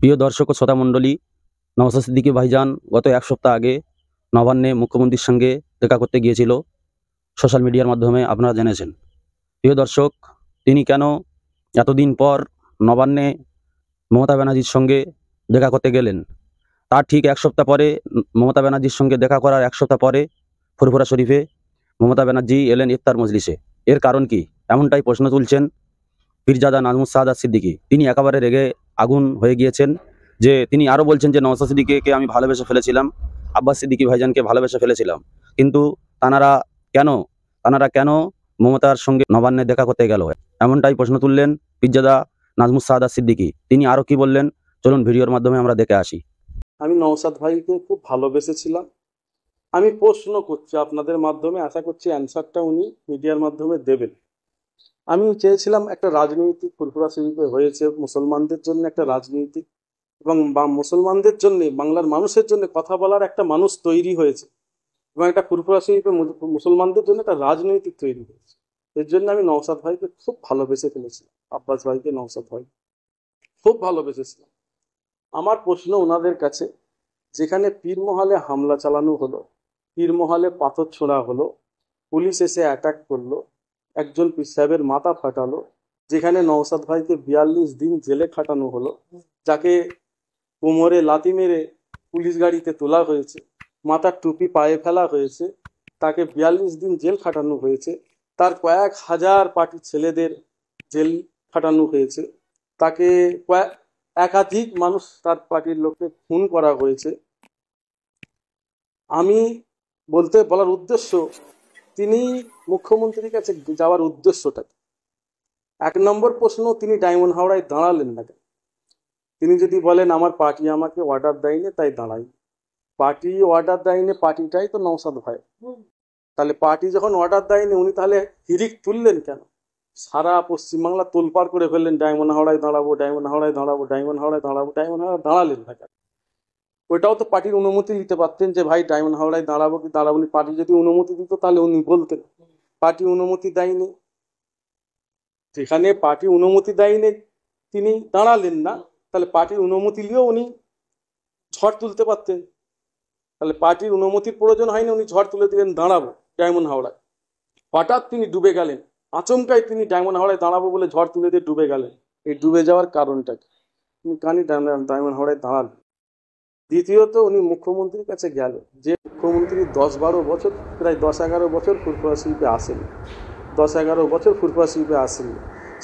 প্রিয় দর্শক ও শ্রোতা মণ্ডলী, নওশাদ সিদ্দিকী ভাইজান গত এক সপ্তাহ আগে নবান্নে মুখ্যমন্ত্রীর সঙ্গে দেখা করতে গিয়েছিল। সোশ্যাল মিডিয়ার মাধ্যমে আপনারা জেনেছেন। প্রিয় দর্শক, তিনি কেন এতদিন পর নবান্নে মমতা ব্যানার্জির সঙ্গে দেখা করতে গেলেন, তার ঠিক এক সপ্তাহ পরে, মমতা ব্যানার্জির সঙ্গে দেখা করার এক সপ্তাহ পরে ফুরফুরা শরীফে মমতা ব্যানার্জি এলেন ইফতার মজলিসে। এর কারণ কি? এমনটাই প্রশ্ন তুলছেন পীরজাদা নাজমুস সাআদাত সিদ্দিকী। তিনি একেবারে রেগে আগুন হয়ে গিয়েছেন। যে তিনি আরও বলছেন যে নওশাদ সিদ্দিকীকে আমি ভালোবেসে ফেলেছিলাম, আব্বাস সিদ্দিকী ভাইজানকে ভালোবেসে ফেলেছিলাম, কিন্তু তানারা কেন মমতার সঙ্গে নবান্নে দেখা করতে গেল? এমনটাই প্রশ্ন তুললেন পীরজাদা নাজমুস সাআদাত সিদ্দিকী। তিনি আরও কি বললেন, চলুন ভিডিওর মাধ্যমে আমরা দেখে আসি। আমি নওশাদ ভাইকে খুব ভালোবেসেছিলাম। আমি প্রশ্ন করছি আপনাদের মাধ্যমে, আশা করছি অ্যান্সারটা উনি মিডিয়ার মাধ্যমে দেবেন। আমি চেয়েছিলাম একটা রাজনৈতিক ফুরফুরা শরীফে হয়েছে মুসলমানদের জন্য একটা রাজনৈতিক এবং মুসলমানদের জন্য, বাংলার মানুষের জন্য কথা বলার একটা মানুষ তৈরি হয়েছে এবং একটা ফুরফুরা শরীফে মুসলমানদের জন্য একটা রাজনৈতিক তৈরি হয়েছে। এর জন্য আমি নওশাদ ভাইকে খুব ভালোবেসে ফেলেছিলাম। আব্বাস ভাইকে, নওশাদ ভাই খুব ভালোবেসেছিলাম। আমার প্রশ্ন ওনাদের কাছে, যেখানে পীরমহালে হামলা চালানো হলো, পীরমহালে পাথর ছোঁড়া হলো, পুলিশ এসে অ্যাটাক করলো, একজন পীর সাহেবের মাথা ফাটালো, যেখানে নওশাদ ভাইকে 42 দিন জেলে খাটানো হলো, যাকে কোমরে লাথি মেরে পুলিশ গাড়িতে তোলা হয়েছে, মাথার টুপি পায়ে ফেলা হয়েছে, তাকে 42 দিন জেল খাটানো হয়েছে, তার কয়েক হাজার পার্টির ছেলেদের জেল খাটানো হয়েছে, তাকে একাধিক মানুষ তার পার্টির লোককে খুন করা হয়েছে। আমি বলার উদ্দেশ্য, তিনি মুখ্যমন্ত্রীর কাছে যাওয়ার উদ্দেশ্যটা কি? এক নম্বর প্রশ্ন, তিনি ডায়মন্ড হাওড়ায় দাঁড়ালেন না কেন? তিনি যদি বলেন আমার পার্টি আমাকে অর্ডার দেয়নি তাই দাঁড়াই, পার্টি অর্ডার দেয়নি, পার্টিটাই তো নওশাদ ভাই। তাহলে পার্টি যখন অর্ডার দেয়নি, উনি তাহলে হিরিক তুললেন কেন? সারা পশ্চিমবাংলা তোলপাড় করে ফেললেন, ডায়মন্ড হাওড়ায় দাঁড়াবো, ডায়মন্ড হাওড়ায় দাঁড়াবো, ডায়মন্ড হাওড়ায় দাঁড়াবো, ডায়মন্ড হাওড়ায় দাঁড়ালেন না কেন? ওইটাও তো পার্টির অনুমতি নিতে পারতেন যে ভাই ডায়মন্ড হাওড়ায় দাঁড়াবো কি দাঁড়াবো না। পার্টি যদি অনুমতি দিত তাহলে উনি বলতেন। পার্টি অনুমতি দেয়নি, যেখানে পার্টি অনুমতি দেয়নি তিনি দাঁড়ালেন না, তাহলে পার্টির অনুমতি নিয়েও উনি ঝড় তুলতে পারতেন। তাহলে পার্টির অনুমতির প্রয়োজন হয়নি, উনি ঝড় তুলে দিলেন দাঁড়াবো ডায়মন্ড হাওড়ায়। হঠাৎ তিনি ডুবে গেলেন, আচমকায় তিনি ডায়মন্ড হাওড়ায় দাঁড়াবো বলে ঝড় তুলে দিয়ে ডুবে গেলেন। এই ডুবে যাওয়ার কারণটা কি? তিনি কানি ডায়মন্ড হাওড়ায় দাঁড়ালেন। দ্বিতীয়ত, উনি মুখ্যমন্ত্রীর কাছে গেল, যে মুখ্যমন্ত্রী 10-12 বছর, প্রায় 10-11 বছর ফুরফুরা শরীফে আসেন, 10-11 বছর ফুরফুরা শরীফে আসেন,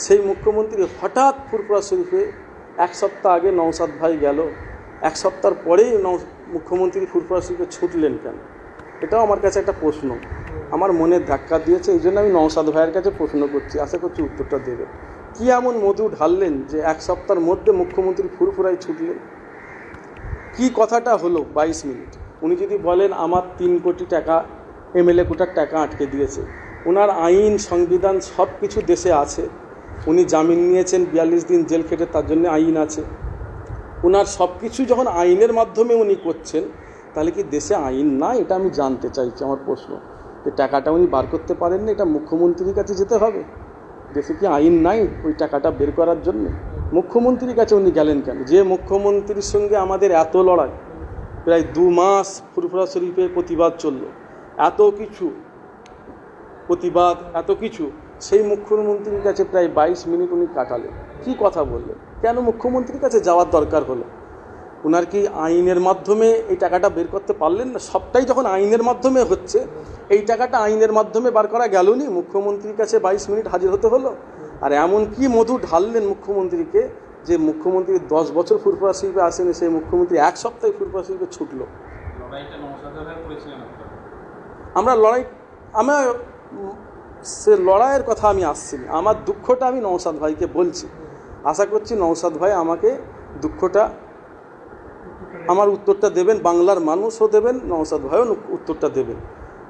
সেই মুখ্যমন্ত্রী হঠাৎ ফুরফুরা শরীফে এক সপ্তাহ আগে নওশাদ ভাই গেল, এক সপ্তাহ পরেই মুখ্যমন্ত্রী ফুরফুরা শরীফে ছুটলেন কেন? এটাও আমার কাছে একটা প্রশ্ন, আমার মনে ধাক্কা দিয়েছে। এই জন্য আমি নওশাদ ভাইয়ের কাছে প্রশ্ন করছি, আশা করছি উত্তরটা দেবে। কি এমন মধু ঢাললেন যে এক সপ্তাহের মধ্যে মুখ্যমন্ত্রী ফুরফুরায় ছুটলেন? কি কথাটা হলো 22 মিনিট? উনি যদি বলেন আমার 3 কোটি টাকা এমএলএ কোটার টাকা আটকে দিয়েছে, ওনার আইন সংবিধান সব কিছু দেশে আছে, উনি জামিন নিয়েছেন 42 দিন জেল খেটে, তার জন্য আইন আছে, ওনার সব কিছু যখন আইনের মাধ্যমে উনি করছেন, তাহলে কি দেশে আইন না? এটা আমি জানতে চাইছি। আমার প্রশ্ন, যে টাকাটা উনি বার করতে পারেন না, এটা মুখ্যমন্ত্রীর কাছে যেতে হবে? দেশে কি আইন নাই ওই টাকাটা বের করার জন্য? মুখ্যমন্ত্রীর কাছে উনি গেলেন কেন? যে মুখ্যমন্ত্রীর সঙ্গে আমাদের এত লড়াই, প্রায় 2 মাস ফুরফুরা শরীফে প্রতিবাদ চলল, এত কিছু প্রতিবাদ, এত কিছু, সেই মুখ্যমন্ত্রীর কাছে প্রায় 22 মিনিট উনি কাটালেন। কি কথা বললেন? কেন মুখ্যমন্ত্রীর কাছে যাওয়ার দরকার হলো? ওনার কি আইনের মাধ্যমে এই টাকাটা বের করতে পারলেন না? সবটাই যখন আইনের মাধ্যমে হচ্ছে, এই টাকাটা আইনের মাধ্যমে বার করা গেলনি, মুখ্যমন্ত্রীর কাছে 22 মিনিট হাজির হতে হলো। আর এমন কি মধু ঢাললেন মুখ্যমন্ত্রীকে যে মুখ্যমন্ত্রী 10 বছর ফুরফুরা শরীফে আসেনি, সেই মুখ্যমন্ত্রী এক সপ্তাহে ফুরফুরা শরীফে ছুটলো। সে লড়াইয়ের কথা আমি আসছি, আমার দুঃখটা আমি নওশাদ ভাইকে বলছি। আশা করছি নওশাদ ভাই আমাকে দুঃখটা, আমার উত্তরটা দেবেন, বাংলার মানুষও দেবেন, নওশাদ ভাইও উত্তরটা দেবেন।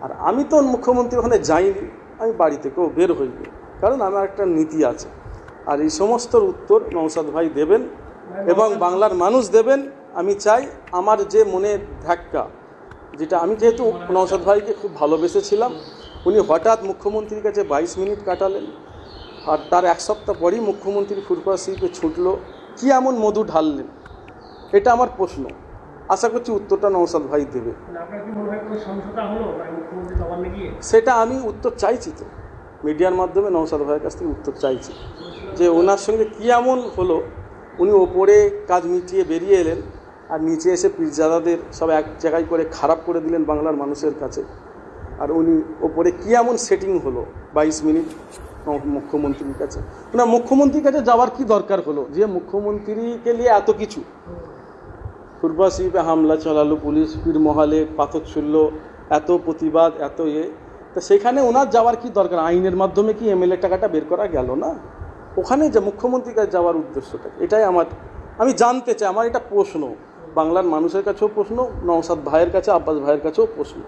আর আমি তো মুখ্যমন্ত্রী ওখানে যাইনি, আমি বাড়ি থেকেও বের হইনি, কারণ আমার একটা নীতি আছে। আর এই সমস্ত উত্তর নওশাদ ভাই দেবেন এবং বাংলার মানুষ দেবেন। আমি চাই আমার যে মনে ধাক্কা, যেটা আমি যেহেতু নওশাদ ভাইকে খুব ভালোবেসেছিলাম, উনি হঠাৎ মুখ্যমন্ত্রীর কাছে 22 মিনিট কাটালেন, আর তার এক সপ্তাহ পরেই মুখ্যমন্ত্রী ফুরফুরা শরীফে ছুটলো। কি এমন মধু ঢাললেন এটা আমার প্রশ্ন। আশা করছি উত্তরটা নওশাদ ভাই দেবে। সেটা আমি উত্তর চাইছি, তো মিডিয়ার মাধ্যমে নওশাদ ভাইয়ের কাছ থেকে উত্তর চাইছি যে ওনার সঙ্গে কী এমন হলো, উনি ওপরে কাজ মিটিয়ে বেরিয়ে এলেন আর নিচে এসে পীরজাদাদের সব এক জায়গায় করে খারাপ করে দিলেন বাংলার মানুষের কাছে। আর উনি ওপরে কী এমন সেটিং হলো 22 মিনিট মুখ্যমন্ত্রীর কাছে, ওনার মুখ্যমন্ত্রীর কাছে যাওয়ার কি দরকার হলো যে মুখ্যমন্ত্রীকে নিয়ে এত কিছু, ফুরফুরা শরীফে হামলা চালালো পুলিশ, পীর মহালে পাথর ছুড়ল, এত প্রতিবাদ, এত তা সেখানে ওনার যাওয়ার কি দরকার? আইনের মাধ্যমে কি এমএলএ টাকাটা বের করা গেল না? ওখানে যে মুখ্যমন্ত্রীর কাছে যাওয়ার উদ্দেশ্যটা, এটাই আমি জানতে চাই। আমার এটা প্রশ্ন, বাংলার মানুষের কাছেও প্রশ্ন, নওশাদ ভাইয়ের কাছে, আব্বাস ভাইয়ের কাছেও প্রশ্ন।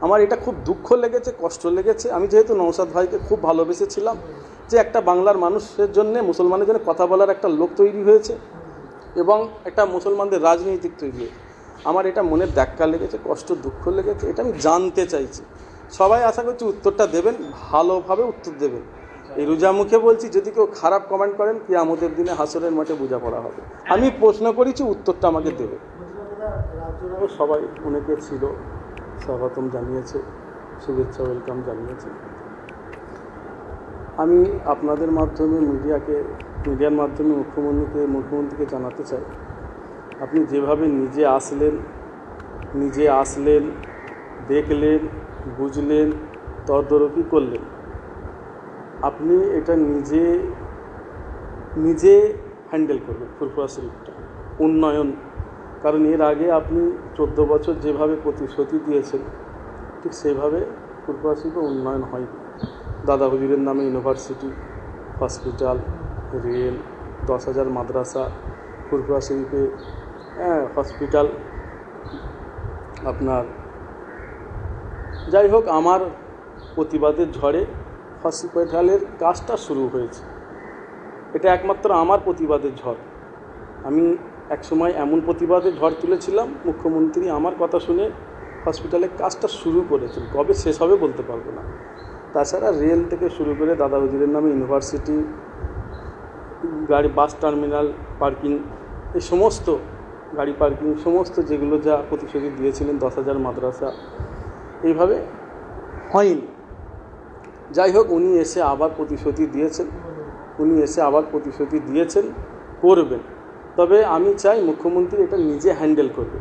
আমার এটা খুব দুঃখ লেগেছে, কষ্ট লেগেছে। আমি যেহেতু নওশাদ ভাইকে খুব ভালোবেসেছিলাম, যে একটা বাংলার মানুষের জন্য, মুসলমানের জন্য কথা বলার একটা লোক তৈরি হয়েছে এবং একটা মুসলমানদের রাজনীতিক তৈরি হয়েছে, আমার এটা মনের ধাক্কা লেগেছে, কষ্ট দুঃখ লেগেছে। এটা আমি জানতে চাইছি। সবাই আশা করছি উত্তরটা দেবেন, ভালোভাবে উত্তর দেবেন। এই রোজা মুখে বলছি, যদি কেউ খারাপ কমেন্ট করেন, কিয়ামতের দিনে হাসরের মাঠে বোঝাপড়া হবে। আমি প্রশ্ন করেছি, উত্তরটা আমাকে দেবে। সবাই অনেকে ছিল, স্বাগতম জানিয়েছে, শুভেচ্ছা ওয়েলকাম জানিয়েছে। আমি আপনাদের মাধ্যমে মিডিয়ার মাধ্যমে মুখ্যমন্ত্রীকে জানাতে চাই, আপনি যেভাবে নিজে আসলেন, দেখলেন, বুঝলেন, তদারকি করলেন, আপনি এটা নিজে হ্যান্ডেল করবেন ফুরফুরা শরীফটা উন্নয়ন। কারণ এর আগে আপনি 14 বছর যেভাবে প্রতিশ্রুতি দিয়েছেন, ঠিক সেভাবে ফুরফুরা শরীফে উন্নয়ন হয়নি। দাদা হুজুরের নামে ইউনিভার্সিটি, হসপিটাল, রেল, 10,000 মাদ্রাসা, ফুরফুরা শরীফে হসপিটাল আপনার। যাই হোক, আমার প্রতিবাদের ঝড়ে হসপিটালের কাজটা শুরু হয়েছে। এটা একমাত্র আমার প্রতিবাদের ঝড়। আমি একসময় এমন প্রতিবাদের ঝড় তুলেছিলাম, মুখ্যমন্ত্রী আমার কথা শুনে হসপিটালের কাজটা শুরু করেছেন, কবে শেষ হবে বলতে পারবো না। তাছাড়া রেল থেকে শুরু করে দাদা হুজুরের নামে ইউনিভার্সিটি, গাড়ি, বাস টার্মিনাল, পার্কিং, এই সমস্ত গাড়ি পার্কিং, সমস্ত যেগুলো যা প্রতিশ্রুতি দিয়েছিলেন, 10,000 মাদ্রাসা, এইভাবে হয়নি। যাই হোক, উনি এসে আবার প্রতিশ্রুতি দিয়েছেন, করবেন। তবে আমি চাই মুখ্যমন্ত্রী এটা নিজে হ্যান্ডেল করবে।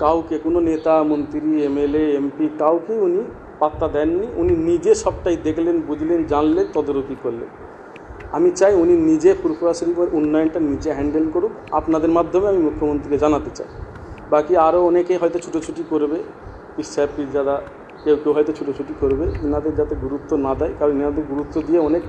কাউকে, কোনো নেতা, মন্ত্রী, এমএলএ, এমপি, কাউকে উনি পাত্তা দেননি। উনি নিজে সবটাই দেখলেন, বুঝলেন, জানলেন, তদারকি করলেন। আমি চাই উনি নিজে ফুরফুরা শরীফের উন্নয়নটা নিজে হ্যান্ডেল করুক। আপনাদের মাধ্যমে আমি মুখ্যমন্ত্রীকে জানাতে চাই। বাকি আরও অনেকে হয়তো ছুটোছুটি করবে, পীরজাদা কেউ হয়তো ছুটোছুটি করবে, এনাদের যাতে গুরুত্ব না দেয়, কারণ এনাদের গুরুত্ব দিয়ে অনেক